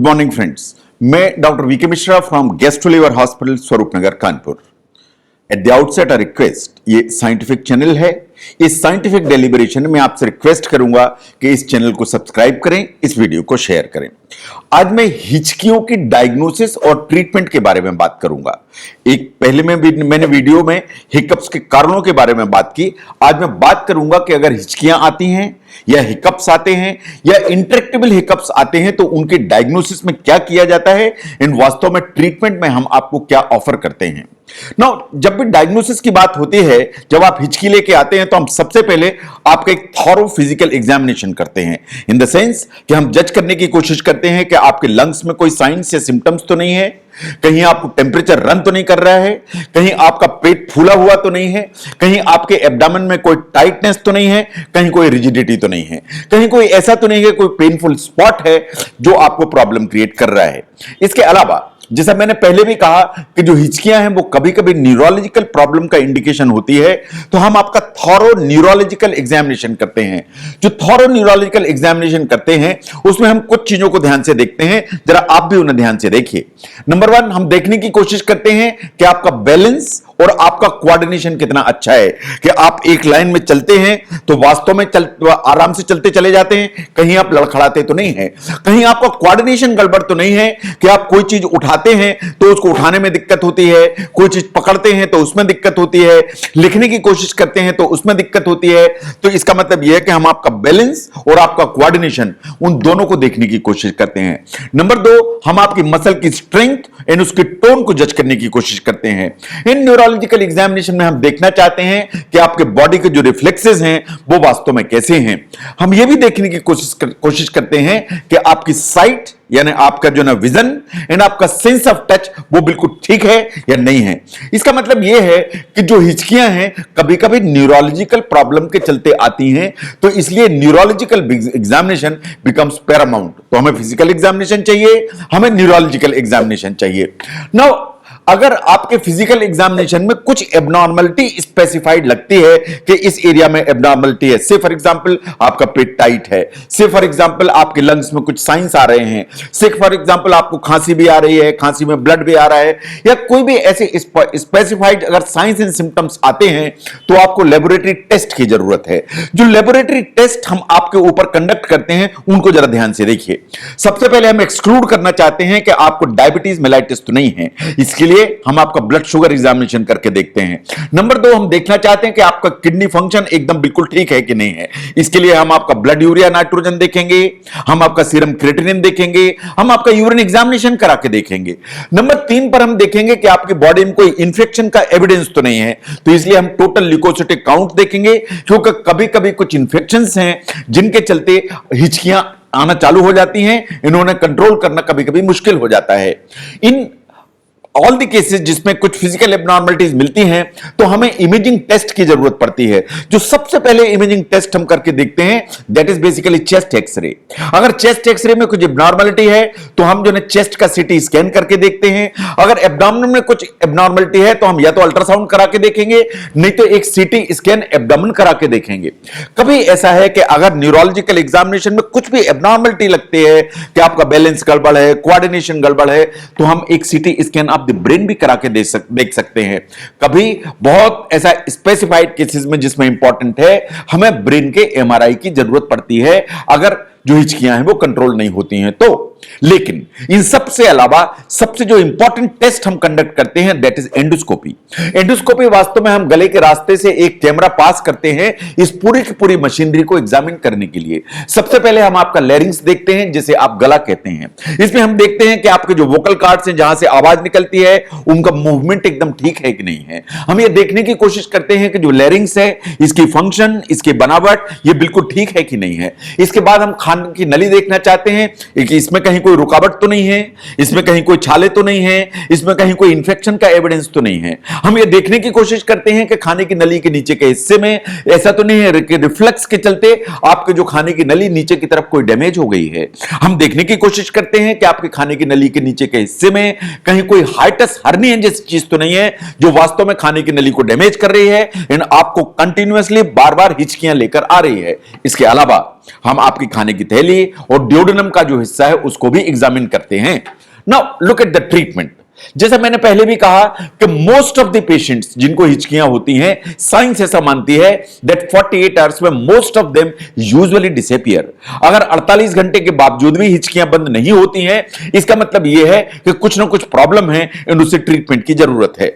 Good morning friends, मैं doctor VK Mishra from gastro liver hospital Swaroop Nagar Kanpur. At the outset a request, ये scientific channel है। इस scientific deliberation में आपसे रिक्वेस्ट करूंगा कि इस चैनल को सब्सक्राइब करें, इस वीडियो को शेयर करें। आज मैं हिचकियों की डायग्नोसिस और ट्रीटमेंट के बारे में बात करूंगा। एक पहले में भी मैंने वीडियो में हिकअप्स के कारणों के बारे में बात की। आज मैं बात करूंगा कि अगर हिचकियां आती हैं या हिकअप्स आते हैं या इंट्रैक्टेबल हिकअप्स आते हैं तो उनके डायग्नोसिस में क्या किया जाता है, इन वास्तव में ट्रीटमेंट में हम आपको क्या ऑफर करते हैं। जब भी डायग्नोसिस की बात होती है, जब आप हिचकी लेके आते हैं तो हम सबसे पहले आपका एक थॉरो फिजिकल एग्जामिनेशन करते हैं। इन द सेंस कि हम जज करने की कोशिश करते हैं कि आपके लंग्स में कोई साइंस या सिम्टम्स तो नहीं है, कहीं आपको टेम्परेचर रन तो नहीं कर रहा है, कहीं आपका पेट फूला हुआ तो नहीं है, कहीं आपके एब्डामन में कोई टाइटनेस तो नहीं है, कहीं कोई रिजिडिटी तो नहीं है, कहीं कोई ऐसा तो नहीं है, कोई पेनफुल स्पॉट है जो आपको प्रॉब्लम क्रिएट कर रहा है। इसके अलावा जैसा मैंने पहले भी कहा कि जो हिचकियां हैं वो कभी कभी न्यूरोलॉजिकल प्रॉब्लम का इंडिकेशन होती है, तो हम आपका थॉरो न्यूरोलॉजिकल एग्जामिनेशन करते हैं। जो थॉरो न्यूरोलॉजिकल एग्जामिनेशन करते हैं उसमें हम कुछ चीजों को ध्यान से देखते हैं, जरा आप भी उन्हें ध्यान से देखिए। नंबर 1, हम देखने की कोशिश करते हैं कि आपका बैलेंस और आपका कोऑर्डिनेशन कितना अच्छा है, कि आप एक लाइन में चलते हैं तो वास्तव में आराम से चलते चले जाते हैं, कहीं आप लड़खड़ाते तो नहीं है, कहीं आपका कोऑर्डिनेशन गड़बड़ तो नहीं है कि आप कोई चीज उठाते हैं तो उसको उठाने में दिक्कत होती है, कोई चीज पकड़ते हैं तो उसमें दिक्कत होती है, लिखने की कोशिश करते हैं तो उसमें दिक्कत होती है। तो इसका मतलब यह है कि हम आपका बैलेंस और आपका कोऑर्डिनेशन उन दोनों को देखने की कोशिश करते हैं। नंबर 2, हम आपकी मसल की स्ट्रेंथ एंड उसकी टोन को जज करने की कोशिश करते हैं। इन न्यूरोलॉजिकल एग्जामिनेशन में हम देखना चाहते हैं कि आपके बॉडी के जो रिफ्लेक्सेस हैं वो वास्तव में कैसे हैं। हम यह भी देखने की कोशिश करते हैं कि आपकी साइट यानी आपका जो ना विजन एंड आपका सेंस ऑफ टच वो बिल्कुल ठीक है या नहीं है। इसका मतलब यह है कि जो हिचकियां हैं कभी कभी न्यूरोलॉजिकल प्रॉब्लम के चलते आती हैं, तो इसलिए न्यूरोलॉजिकल एग्जामिनेशन बिकम्स पैरामाउंट। तो हमें फिजिकल एग्जामिनेशन चाहिए, हमें न्यूरोलॉजिकल एग्जामिनेशन चाहिए। नाउ अगर आपके फिजिकल एग्जामिनेशन में कुछ एबनॉर्मलिटी स्पेसिफाइड लगती है कि इस एरिया में एबनॉर्मलिटी है, से फॉर एग्जांपल आपका पेट टाइट है, से फॉर एग्जांपल आपके लंग्स में कुछ साइंस आ रहे हैं, से फॉर एग्जांपल आपको खांसी भी आ रही है, खांसी में ब्लड भी आ रहा है, या कोई भी ऐसे स्पेसिफाइड अगर साइंस एंड सिम्टम्स आते हैं तो आपको लेबोरेटरी टेस्ट की जरूरत है। जो लेबोरेटरी टेस्ट हम आपके ऊपर कंडक्ट करते हैं उनको जरा ध्यान से देखिए। सबसे पहले हम एक्सक्लूड करना चाहते हैं कि आपको डायबिटीज मेलाइटिस तो नहीं है, इसके लिए हम आपका ब्लड शुगर एग्जामिनेशन करके देखते हैं। नंबर 2, हम देखना चाहते हैं कि आपका किडनी फंक्शन एकदम बिल्कुल ठीक है कि नहीं है, इसके लिए हम आपका ब्लड यूरिया नाइट्रोजन देखेंगे, हम आपका सीरम क्रिएटिनिन देखेंगे, हम आपका यूरिन एग्जामिनेशन करा के देखेंगे। नंबर 3 पर हम देखेंगे कि आपकी बॉडी में कोई इंफेक्शन का एविडेंस तो नहीं है, तो इसलिए हम टोटल ल्यूकोसाइटिक काउंट देखेंगे, क्योंकि कभी कभी कुछ इंफेक्शंस हैं जिनके चलते हिचकियां आना चालू हो जाती हैं, इन्होंने कंट्रोल करना कभी कभी मुश्किल हो जाता है। इन ऑल द केसेस जिसमें कुछ फिजिकल एबनॉर्मलिटीज मिलती हैं तो हमें इमेजिंग टेस्ट की जरूरत पड़ती है। जो सबसे पहले इमेजिंग टेस्ट हम करके देखते हैं that is basically chest x-ray. अगर चेस्ट एक्सरे में कुछ एबनॉर्मलिटी है तो हम जो है चेस्ट का सीटी स्कैन करके देखते हैं। अगर एब्डोमेन में कुछ एबनॉर्मलिटी है तो हम या तो अल्ट्रासाउंड करा के देखेंगे, नहीं तो एक सीटी स्कैन एब्डोमेन करा के देखेंगे। कभी ऐसा है कि अगर न्यूरोलॉजिकल एग्जामिनेशन में कुछ भी एबनॉर्मलिटी लगती है कि आपका बैलेंस गड़बड़ है, कोऑर्डिनेशन गड़बड़ है, तो हम एक सीटी स्कैन द ब्रेन भी करा के देख सकते हैं। कभी बहुत ऐसा स्पेसिफाइड केसेस में जिसमें इंपॉर्टेंट है हमें ब्रेन के एमआरआई की जरूरत पड़ती है अगर जो हिचकियां हैं वो कंट्रोल नहीं होती हैं तो। लेकिन इन सबसे अलावा सबसे जो इंपॉर्टेंट टेस्ट हम कंडक्ट करते हैं दैट इज एंडोस्कोपी। एंडोस्कोपी वास्तव में हम गले के रास्ते से एक कैमरा पास करते हैं इस पूरी की पूरी मशीनरी को एग्जामिन करने के लिए। सबसे पहले हम आपका लैरिंक्स देखते हैं, जिसे आप गला कहते हैं। इसमें हम देखते हैं कि आपके जो वोकल कार्ड्स हैं जहां से आवाज निकलती है उनका मूवमेंट एकदम ठीक है कि नहीं है। हम ये देखने की कोशिश करते हैं कि जो लैरिंक्स है इसकी फंक्शन, इसकी बनावट ये बिल्कुल ठीक है कि नहीं है। इसके बाद हम खाने की नली देखना चाहते हैं कि इसमें कहीं कोई रुकावट तो नहीं है, इसमें कहीं कोई छाले तो नहीं है, इसमें कहीं कोई इंफेक्शन का एविडेंस तो नहीं है। हम ये देखने की कोशिश करते हैं कि खाने की नली के नीचे के हिस्से में ऐसा तो नहीं है कि रिफ्लेक्स के चलते आपके जो खाने की नली नीचे की तरफ कोई डैमेज हो गई है। हम देखने की कोशिश करते हैं कि आपके खाने की नली के नीचे के हिस्से में कहीं कोई हाइटस हर्नियन जैसी चीज तो नहीं है जो वास्तव में खाने की नली को डैमेज कर रही है एंड आपको कंटिन्यूअसली बार बार हिचकियां लेकर आ रही है। इसके अलावा हम आपकी खाने की थैली और ड्यूडेनम का जो हिस्सा है उसको भी एग्जामिन करते हैं। Now look at the treatment. जैसा मैंने पहले भी कहा कि मोस्ट ऑफ द पेशेंट्स जिनको हिचकियां होती हैं, साइंस ऐसा मानती है दैट 48 आवर्स में most of them usually disappear. अगर 48 घंटे के बावजूद भी हिचकियां बंद नहीं होती हैं, इसका मतलब यह है कि कुछ ना कुछ प्रॉब्लम है एंड उसे ट्रीटमेंट की जरूरत है।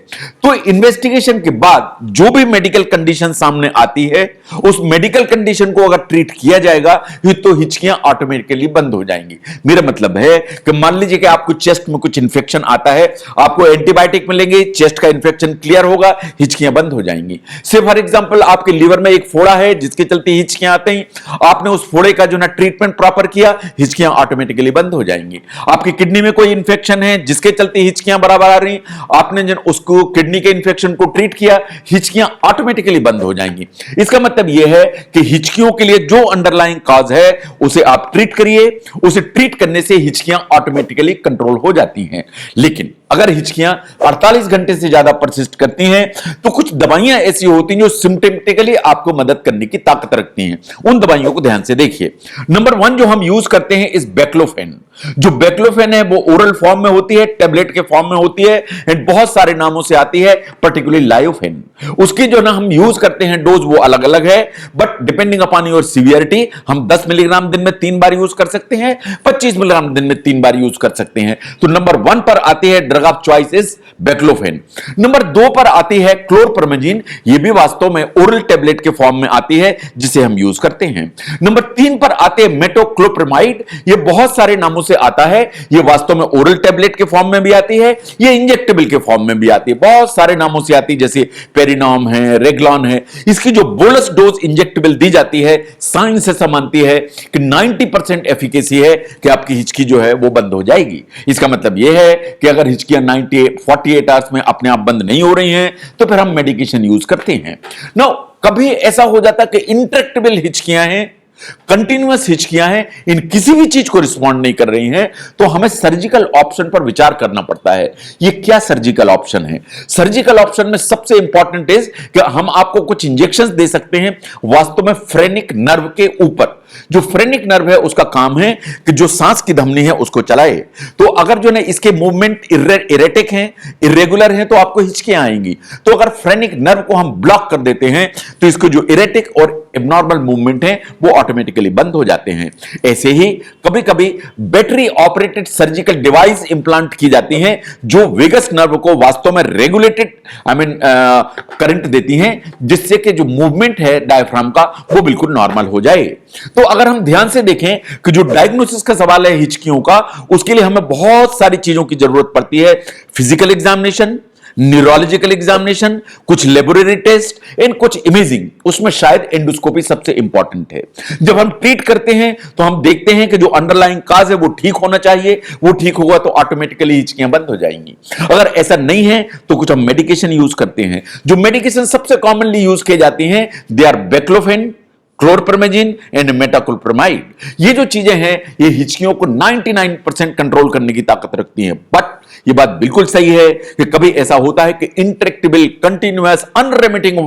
तो इन्वेस्टिगेशन के बाद जो भी मेडिकल कंडीशन सामने आती है, उस मेडिकल कंडीशन को अगर ट्रीट किया जाएगा तो हिचकियां ऑटोमेटिकली बंद हो जाएंगी। मेरा मतलब है कि मान लीजिए कि आपको चेस्ट में कुछ इंफेक्शन आता है, आपको एंटीबायोटिक मिलेंगे, चेस्ट का इंफेक्शन क्लियर होगा, हिचकियां बंद हो जाएंगी। से फॉर एग्जांपल आपके लीवर में एक फोड़ा है जिसके चलते हिचकियां आते हैं, आपने उस फोड़े का जो ना ट्रीटमेंट प्रॉपर किया, हिचकियां ऑटोमेटिकली बंद हो जाएंगी। आपकी किडनी में कोई इंफेक्शन है जिसके चलते हिचकियां बराबर आ रही, आपने जब उसको किडनी के इंफेक्शन को ट्रीट किया, हिचकियां ऑटोमेटिकली बंद हो जाएंगी। इसका मतलब यह है कि हिचकियों के लिए जो अंडरलाइंग कॉज है उसे आप ट्रीट करिए, उसे ट्रीट करने से हिचकियां ऑटोमेटिकली कंट्रोल हो जाती हैं। लेकिन अगर हिचकियां 48 घंटे से ज्यादा परसिस्ट करती हैं तो कुछ दवाइयां ऐसी होती हैं जो सिम्टमेटिकली आपको मदद करने की ताकत रखती हैं। उन दवाइयों को ध्यान से देखिए। नंबर 1 जो हम यूज करते हैं इस बैक्लोफेन। जो बैक्लोफेन है वो ओरल फॉर्म में होती है, टेबलेट के फॉर्म में होती है एंड बहुत सारे नामों से आती है, पर्टिकुलरली लायोफेन। उसकी जो ना हम यूज करते हैं डोज वो अलग अलग है, but depending upon your severity हम 10 मिलीग्राम दिन में 3 बार यूज कर सकते हैं, 25 मिलीग्राम दिन में 3 बार यूज कर सकते हैं। तो नंबर 1 पर आती है drug of choice is baclofen. Number 2 पर आती है क्लोरपर्मेजिन। ये भी वास्तव में ओरल टेबलेट के फॉर्म में आती है जिसे हम यूज करते हैं। नंबर 3 पर आते हैं मेटोक्लोप्रामाइड। ये बहुत सारे नामों से आता है, ये वास्तव में ओरल टेबलेट के फॉर्म में भी आती है, ये इंजेक्टेबल के फॉर्म में भी आती है, बहुत सारे नामों से आती है, जैसे पेरिनॉम है, रेगलॉन है। इसकी जो बोलस डोज इंजेक्टेबल दी जाती है, साइंस ऐसा मानती है कि 90% एफिकेसी है कि आपकी हिचकी जो है वो बंद हो जाएगी। इसका मतलब यह है कि अगर हिचकियां 48 आवर्स में अपने आप बंद नहीं हो रही हैं तो फिर हम मेडिकेशन यूज करते हैं। नाउ कभी ऐसा हो जाता है कि इंट्रैक्टेबल हिचकियां हैं, कंटिन्यूअस हिचकियां हैं, इन किसी भी चीज को रिस्पॉन्ड नहीं कर रही हैं, तो हमें सर्जिकल ऑप्शन पर विचार करना पड़ता है। ये क्या सर्जिकल ऑप्शन है? सर्जिकल ऑप्शन में सबसे इंपॉर्टेंट इज कि हम आपको कुछ इंजेक्शंस दे सकते हैं वास्तव में फ्रेनिक नर्व के ऊपर। जो फ्रेनिक नर्व है उसका काम है कि जो सांस की धमनी है उसको चलाए। तो अगर जो है इसके मूवमेंट इरेटिक हैं, इरेगुलर हैं, तो आपको हिचकियां आएंगी। तो अगर फ्रेनिक नर्व को हम ब्लॉक कर देते हैं तो इसको जो इरेटिक और एब्नॉर्मल मूवमेंट है वो ऑटोमेटिकली बंद हो जाते हैं। ऐसे ही कभी कभी battery operated surgical device implant की जाती हैं जो वेगस नर्व को वास्तव में रेगुलेटेड करंट देती हैं, जिससे कि जो मूवमेंट है डायफ्राम का वो बिल्कुल नॉर्मल हो जाए। तो अगर हम ध्यान से देखें कि जो डायग्नोसिस का सवाल है हिचकियों का, उसके लिए हमें बहुत सारी चीजों की जरूरत पड़ती है। फिजिकल एग्जामिनेशन, न्यूरोलॉजिकल एग्जामिनेशन, कुछ लेबोरेटरी टेस्ट एंड कुछ इमेजिंग, उसमें शायद एंडोस्कोपी सबसे इंपॉर्टेंट है। जब हम ट्रीट करते हैं तो हम देखते हैं कि जो अंडरलाइंग काज है वो ठीक होना चाहिए, वो ठीक होगा तो ऑटोमेटिकली हिचकियां बंद हो जाएंगी। अगर ऐसा नहीं है तो कुछ हम मेडिकेशन यूज करते हैं। जो मेडिकेशन सबसे कॉमनली यूज की जाती हैं they are baclofen, क्लोरपर्मेजिन and metoclopramide. ये जो चीजें हैं ये हिचकियों को 99% कंट्रोल करने की ताकत रखती हैं। बट ये बात बिल्कुल सही है कि कभी ऐसा होता है कि इंट्रैक्टेबल, कंटिन्यूअस, अनरेमिटिंग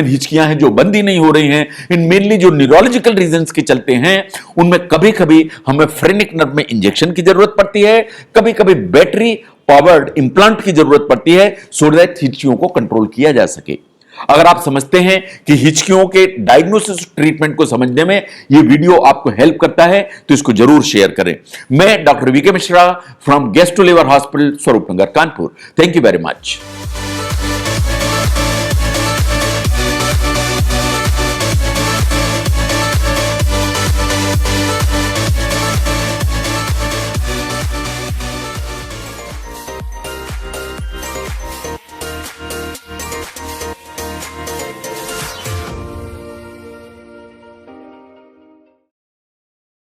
हिचकियां हैं जो बंद ही नहीं हो रही हैं। इन मेनली जो न्यूरोलॉजिकल रीजंस के चलते हैं उनमें कभी कभी हमें फ्रेनिक नर्व में इंजेक्शन की जरूरत पड़ती है, कभी कभी बैटरी पावर्ड इंप्लांट की जरूरत पड़ती है सो दैट हिचकियों को कंट्रोल किया जा सके। अगर आप समझते हैं कि हिचकियों के डायग्नोसिस ट्रीटमेंट को समझने में यह वीडियो आपको हेल्प करता है तो इसको जरूर शेयर करें। मैं doctor VK Mishra from gastro liver hospital, Swaroopnagar, Kanpur. Thank you very much.